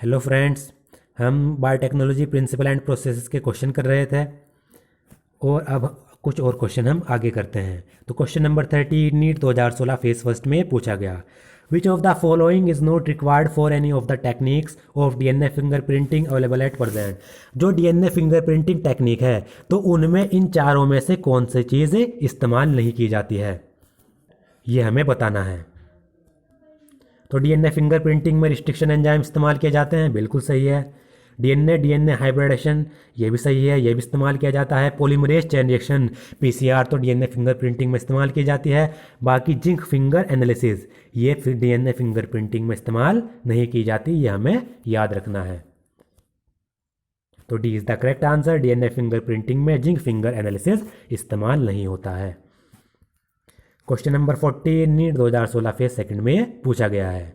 Hello friends, हम biotechnology principle and processes के question कर रहे थे और अब कुछ और क्वेश्चन हम आगे करते हैं। तो question number 30 NEET 2016 phase first में पूछा गया, which of the following is not required for any of the techniques of DNA fingerprinting available at present. जो डीएनए फिंगरप्रिंटिंग टेक्निक है तो उनमें इन चारों में से कौन सी चीज़ इस्तेमाल नहीं की जाती है, ये हमें बताना है। तो डीएनए फिंगरप्रिंटिंग में रिस्ट्रिक्शन एंजाइम इस्तेमाल किए जाते हैं, बिल्कुल सही है। डीएनए डीएनए हाइब्रिडेशन, ये भी सही है, ये भी इस्तेमाल किया जाता है। पॉलीमरेज चेन रिएक्शन पीसीआर तो डीएनए फिंगरप्रिंटिंग में इस्तेमाल की जाती है। बाकी जिंक फिंगर एनालिसिस ये फिर डीएनए फिंगरप्रिंटिंग में इस्तेमाल नहीं की जाती, ये हमें याद रखना है। तो D is the correct answer. DNA fingerprinting में जिंक फिंगर एनालिसिस इस्तेमाल नहीं होता है। Question number 14 NEET 2016 phase second में पूछा गया है,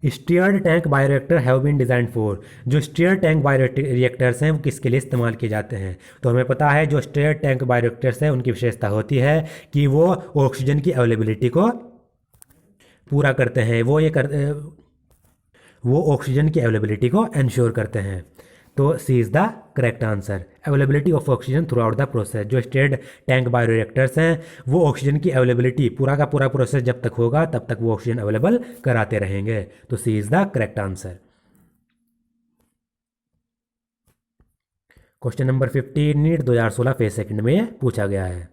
stirred tank bioreactor have been design for. जो स्टीयर टैंक बायोरिएक्टर्स हैं वो किसके लिए इस्तेमाल किए जाते हैं? तो हमें पता है जो स्टीयर टैंक बायोरिएक्टर्स हैं उनकी विशेषता होती है कि वो ऑक्सीजन की अवेलेबिलिटी को पूरा करते हैं, वो ऑक्सीजन की अवेलेबिलिटी को इंश्योर करते हैं। तो C is the correct answer. Availability of oxygen throughout the process. जो स्टीयर्ड टैंक बायोरिएक्टर्स हैं वो ऑक्सीजन की अवेलेबिलिटी पूरा का पूरा प्रोसेस जब तक होगा तब तक वो ऑक्सीजन अवेलेबल कराते रहेंगे। तो C is the correct answer. Question number 15 NEET 2016 phase second में पूछा गया है,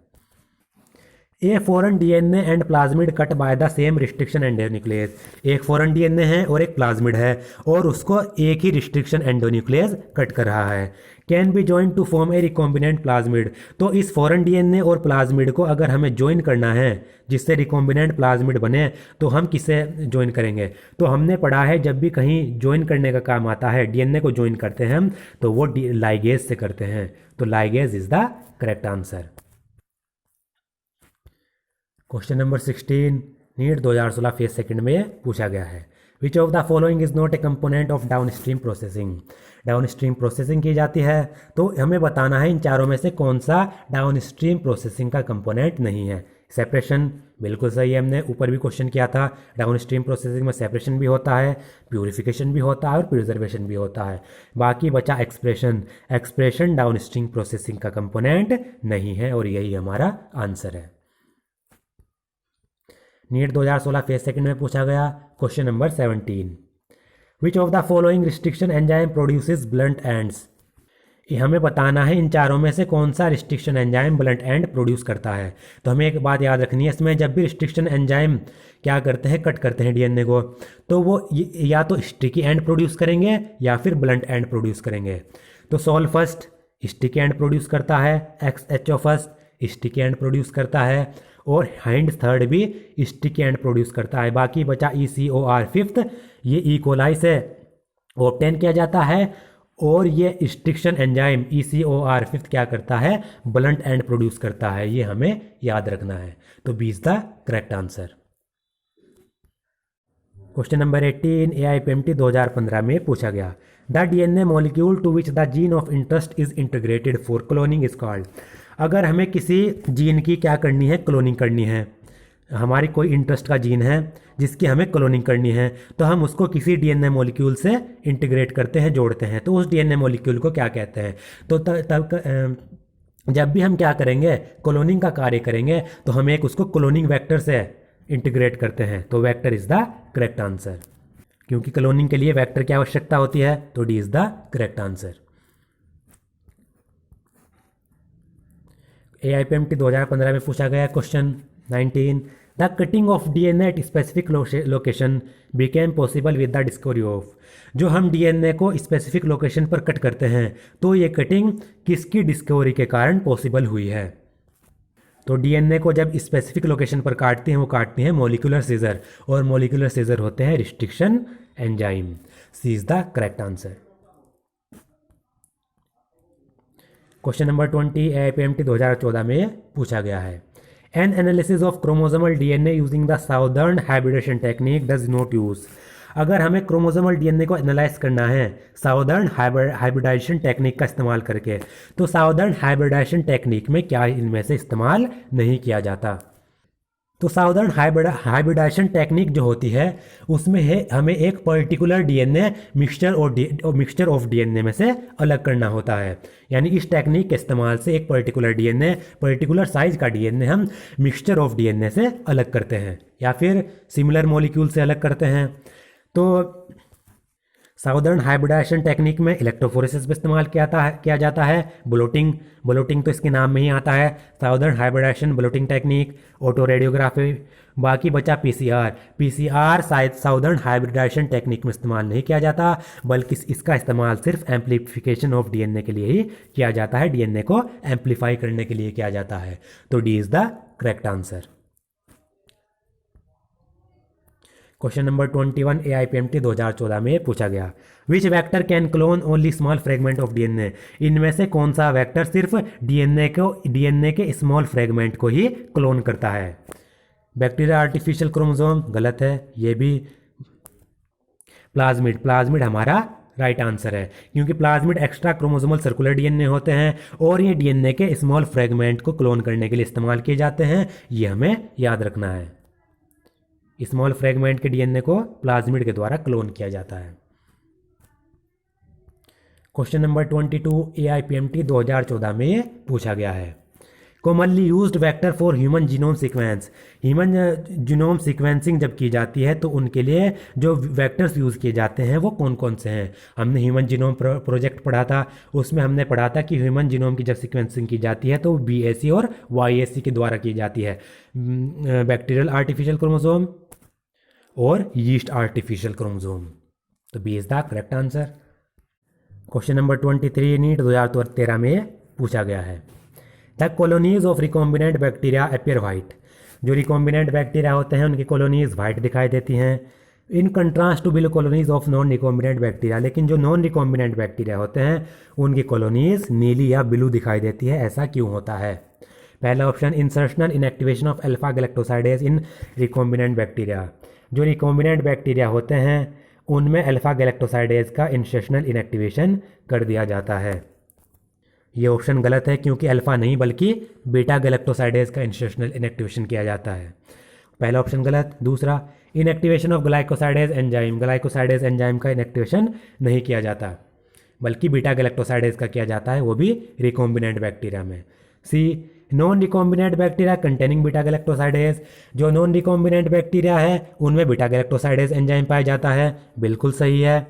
a foreign DNA and plasmid cut by the same restriction endonuclease. एक फॉरेन डीएनए है और एक प्लाज्मिड है और उसको एक ही रिस्ट्रिक्शन एंडोन्यूक्लियस कट कर रहा है। Can be join to form a recombinant plasmid. तो इस फॉरेन डीएनए और प्लाज्मिड को अगर हमें ज्वाइन करना है जिससे रिकॉम्बिनेंट प्लाज्मिड बने तो हम किसे ज्वाइन करेंगे? तो हमने पढ़ा है जब भी कहीं ज्वाइन करने का काम आता है, डीएनए को ज्वाइन करते हैं हम, तो वो लाइगेज से करते हैं। तो ligase is the correct answer. Question number 16 NEET 2016 phase second में पूछा गया है, which of the following is not a component of down stream processing. Down stream processing की जाती है तो हमें बताना है इन चारों में से कौन सा डाउन स्ट्रीम प्रोसेसिंग का कंपोनेंट नहीं है। सेपरेशन बिल्कुल सही है, हमने ऊपर भी क्वेश्चन किया था। डाउन स्ट्रीम प्रोसेसिंग में सेपरेशन भी होता है, प्यूरिफिकेशन भी होता है और प्रिजर्वेशन भी होता है। बाकी बचा expression. Expression down stream processing का कंपोनेंट नहीं है और यही हमारा आंसर है। नीट 2016 फेज सेकंड में पूछा गया question number 17, which of the following restriction enzyme produces blunt ends. ये हमें बताना है इन चारों में से कौन सा restriction enzyme blunt and produce करता है। तो हमें एक बात याद रखनी है, इसमें जब भी रिस्ट्रिक्शन एंजाइम क्या करते हैं, कट करते हैं डीएनए को, तो वो या तो स्टिकी एंड प्रोड्यूस करेंगे या फिर ब्लंट एंड प्रोड्यूस करेंगे। तो Sal first sticky end produce करता है, XHO first sticky end produce करता है और हाइंड थर्ड भी स्टिकी एंड प्रोड्यूस करता है। बाकी बचा ECOR फिफ्थ, ये ई कोलाई से ऑब्टेन किया जाता है और ये रिस्ट्रिक्शन एंजाइम ECOR फिफ्थ क्या करता है, ब्लंट एंड प्रोड्यूस करता है। ये हमें याद रखना है। तो B is the correct answer. Question number 18 AIPMT 2015 में पूछा गया, the DNA molecule to which the gene of interest is integrated for cloning is called. अगर हमें किसी जीन की क्या करनी है, क्लोनिंग करनी है, हमारी कोई इंटरेस्ट का जीन है जिसकी हमें क्लोनिंग करनी है, तो हम उसको किसी डीएनए मॉलिक्यूल से इंटीग्रेट करते हैं, जोड़ते हैं। तो उस डीएनए मॉलिक्यूल को क्या कहते हैं? तो तब जब भी हम क्या करेंगे, क्लोनिंग का कार्य करेंगे, तो हम एक उसको क्लोनिंग वेक्टर से इंटीग्रेट करते हैं। तो vector is the correct answer, क्योंकि क्लोनिंग के लिए वेक्टर की आवश्यकता होती है। तो D is the correct answer. AIPMT 2015 में पूछा गया question 19, the cutting of DNA at specific location became possible with the discovery of. जो हम डीएनए को स्पेसिफिक लोकेशन पर कट करते हैं तो ये कटिंग किसकी डिस्कवरी के कारण पॉसिबल हुई है? तो डीएनए को जब स्पेसिफिक लोकेशन पर काटते हैं वो काटते हैं मॉलिक्यूलर सीजर, और मॉलिक्यूलर सीजर होते हैं restriction enzyme. C is the correct answer. Question number 20 AIPMT 2014 में पूछा गया है, an analysis of chromosomal DNA using the Southern hybridization technique does not use. अगर हमें क्रोमोसोमल डीएनए को एनालाइज करना है साउदर्न हाइब्रिडाइजेशन टेक्निक का इस्तेमाल करके, तो साउदर्न हाइब्रिडाइजेशन टेक्निक में क्या इनमें से इस्तेमाल नहीं किया जाता? तो साउदर्न हाइब्रिडाइजेशन टेक्निक जो होती है उसमें है हमें एक particular DNA mixture of DNA में से अलग करना होता है। यानी इस टेक्निक के इस्तेमाल से एक पर्टिकुलर डीएनए पर्टिकुलर साइज का डीएनए हम मिक्सचर ऑफ डीएनए से अलग करते हैं या फिर सिमिलर मॉलिक्यूल से अलग करते हैं। तो साउदर्न हाइब्रिडाइजेशन टेक्निक में इलेक्ट्रोफोरेसिस भी इस्तेमाल किया जाता है। ब्लोटिंग तो इसके नाम में ही आता है, Southern hybridization blotting technique, auto radiography. बाकी बचा पीसीआर शायद साउदर्न हाइब्रिडाइजेशन टेक्निक में इस्तेमाल नहीं किया जाता, बल्कि इसका इस्तेमाल सिर्फ एम्पलीफिकेशन ऑफ डीएनए के लिए ही किया जाता है, डीएनए को एम्पलीफाई करने के लिए किया जाता है। तो D is the correct answer. Question number 21 AIPMT 2014 में पूछा गया, which vector can clone only small fragment of DNA. इनमें से कौन सा वेक्टर सिर्फ डीएनए के स्मॉल फ्रेगमेंट को ही क्लोन करता है। बैक्टीरिया आर्टिफिशियल क्रोमोसोम गलत है, ये भी। प्लाज्मिड हमारा राइट आंसर है, क्योंकि plasmid extra chromosomal circular DNA होते हैं और ये डीएनए के स्मॉल फ्रेगमेंट को क्लोन करने के लिए इस्तेमाल किए जाते हैं। ये हमें याद रखना है, स्मॉल फ्रेगमेंट के डीएनए को प्लाज्मिड के द्वारा क्लोन किया जाता है। क्वेश्चन नंबर 22 AIPMT 2014 में पूछा गया है, commonly used vector for human genome sequence. Human genome sequencing जब की जाती है तो उनके लिए जो वेक्टर्स यूज़ किए जाते हैं वो कौन कौन से हैं। हमने ह्यूमन जीनोम प्रोजेक्ट पढ़ा था, उसमें हमने पढ़ा था कि ह्यूमन जीनोम की जब सीक्वेंसिंग की जाती है तो BAC और YAC के द्वारा की जाती है, बैक्टीरियल आर्टिफिशियल क्रोमोसोम और यीस्ट आर्टिफिशियल क्रोमोसोम। तो B is the correct answer. Question number 23 NEET 2013 में पूछा गया है, the colonies of recombinant bacteria appear white. जो रिकॉम्बिनेंट बैक्टीरिया होते हैं उनकी कॉलोनीज वाइट दिखाई देती हैं, in contrast to blue colonies of non recombinant bacteria. लेकिन जो नॉन रिकॉम्बिनेंट बैक्टीरिया होते हैं उनकी कॉलोनीज नीली या ब्लू दिखाई देती है, ऐसा क्यों होता है। पहला option, insertional inactivation of alpha galactosidase in recombinant bacteria. जो रिकॉम्बिनेंट बैक्टीरिया होते हैं उनमें अल्फा गैलेक्टोसाइडेज का इंसर्शनल इनएक्टिवेशन कर दिया जाता है। ये ऑप्शन गलत है, क्योंकि अल्फा नहीं बल्कि बीटा गैलेक्टोसाइडेज का इंसर्शनल इनएक्टिवेशन किया जाता है। पहला ऑप्शन गलत। दूसरा, inactivation of glycosidase enzyme. Glycosidase enzyme का इनएक्टिवेशन नहीं किया जाता, बल्कि बीटा गैलेक्टोसाइडेज का किया जाता है, वो भी रिकॉम्बिनेंट बैक्टीरिया में। C, non recombinant bacteria containing beta galactosidase. जो नॉन रिकॉम्बिनेंट बैक्टीरिया है उनमें बीटा गैलेक्टोसाइडेज एंजाइम पाया जाता है, बिल्कुल सही है।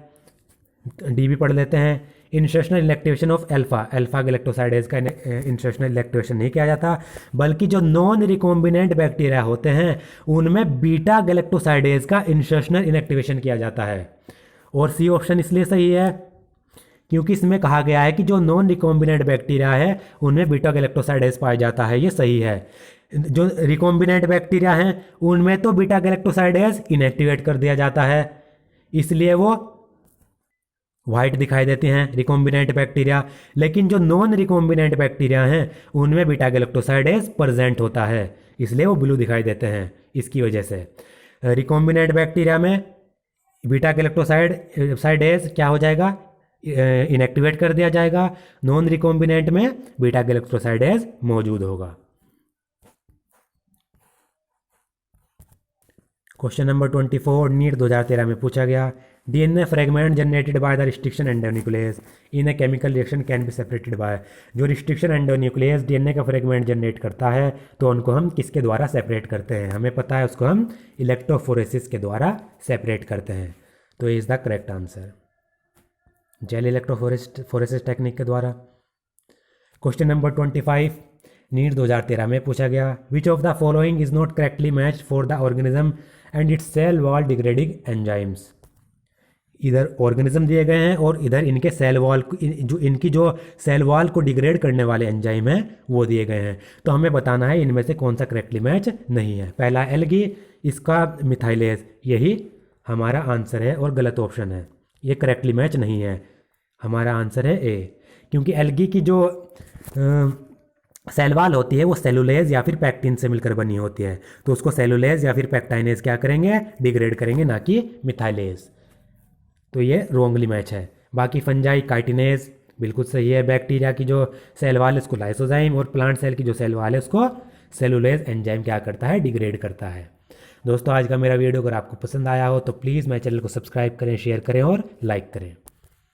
डी भी पढ़ लेते हैं, इंसर्शनल इलेक्टिवेशन ऑफ अल्फा गैलेक्टोसाइडेज का इंसर्शनल इलेक्टिवेशन नहीं किया जाता, बल्कि जो नॉन रिकॉम्बिनेंट बैक्टीरिया होते हैं उनमें बीटा गैलेक्टोसाइडेज का इंसर्शनल इनएक्टिवेशन किया जाता है। और सी ऑप्शन इसलिए सही है क्योंकि इसमें कहा गया है कि जो नॉन रिकॉम्बिनेंट बैक्टीरिया है उनमें बीटा गैलेक्टोसाइडेज पाया जाता है, ये सही है। जो रिकॉम्बिनेंट बैक्टीरिया हैं उनमें तो बीटा गैलेक्टोसाइडेज इनएक्टिवेट कर दिया जाता है, इसलिए वो वाइट दिखाई देते हैं रिकॉम्बिनेंट बैक्टीरिया। लेकिन जो नॉन रिकॉम्बिनेंट बैक्टीरिया हैं उनमें बीटा गैलेक्टोसाइडेज प्रेजेंट होता है, इसलिए वो ब्लू दिखाई देते हैं। इसकी वजह से रिकॉम्बिनेंट बैक्टीरिया में बीटा गैलेक्टोसाइडेज क्या हो जाएगा, इनएक्टिवेट कर दिया जाएगा। नॉन रिकॉम्बिनेंट में बीटा गैलेक्टोसाइडेज मौजूद होगा। क्वेश्चन नंबर 24 नीट 2013 में पूछा गया, DNA fragment generated by the restriction endonuclease in a chemical reaction can be separated by. जो रिस्ट्रिक्शन एंडोन्यूक्लियस डीएनए का फ्रेगमेंट जनरेट करता है तो उनको हम किसके द्वारा सेपरेट करते हैं, हमें पता है, उसको हम इलेक्ट्रोफोरेसिस के द्वारा सेपरेट करते हैं। तो is the correct answer, gel electrophoresis technique के द्वारा। क्वेश्चन नंबर 25 नीट 2013 में पूछा गया, which of the following is not correctly matched for the organism and its cell wall degrading enzymes. इधर ऑर्गेनिज्म दिए गए हैं और इधर इनके सेल वॉल इनकी जो सेल वॉल को डिग्रेड करने वाले एंजाइम हैं वो दिए गए हैं। तो हमें बताना है इनमें से कौन सा करेक्टली मैच नहीं है। पहला एल्गी, इसका मिथाइलेज, यही हमारा आंसर है और गलत ऑप्शन है, ये करेक्टली मैच नहीं है। हमारा आंसर है ए, क्योंकि एल्गी की जो सेल वॉल होती है वो सेलुलेज या फिर पैक्टिन से मिलकर बनी होती है, तो उसको सेलुलेज या फिर पैक्टाइनेज क्या करेंगे, डिग्रेड करेंगे, ना कि मिथाइलेज। तो ये रोंगली मैच है। बाकी फंजाई काइटिनेज बिल्कुल सही है। बैक्टीरिया की जो सेल वाल है उसको लाइसोजाइम और प्लांट सेल की जो सेल वाल है उसको सेलुलोज एंजाइम क्या करता है, डिग्रेड करता है। दोस्तों आज का मेरा वीडियो अगर आपको पसंद आया हो तो प्लीज़ मेरे चैनल को सब्सक्राइब करें, शेयर करें और लाइक करें।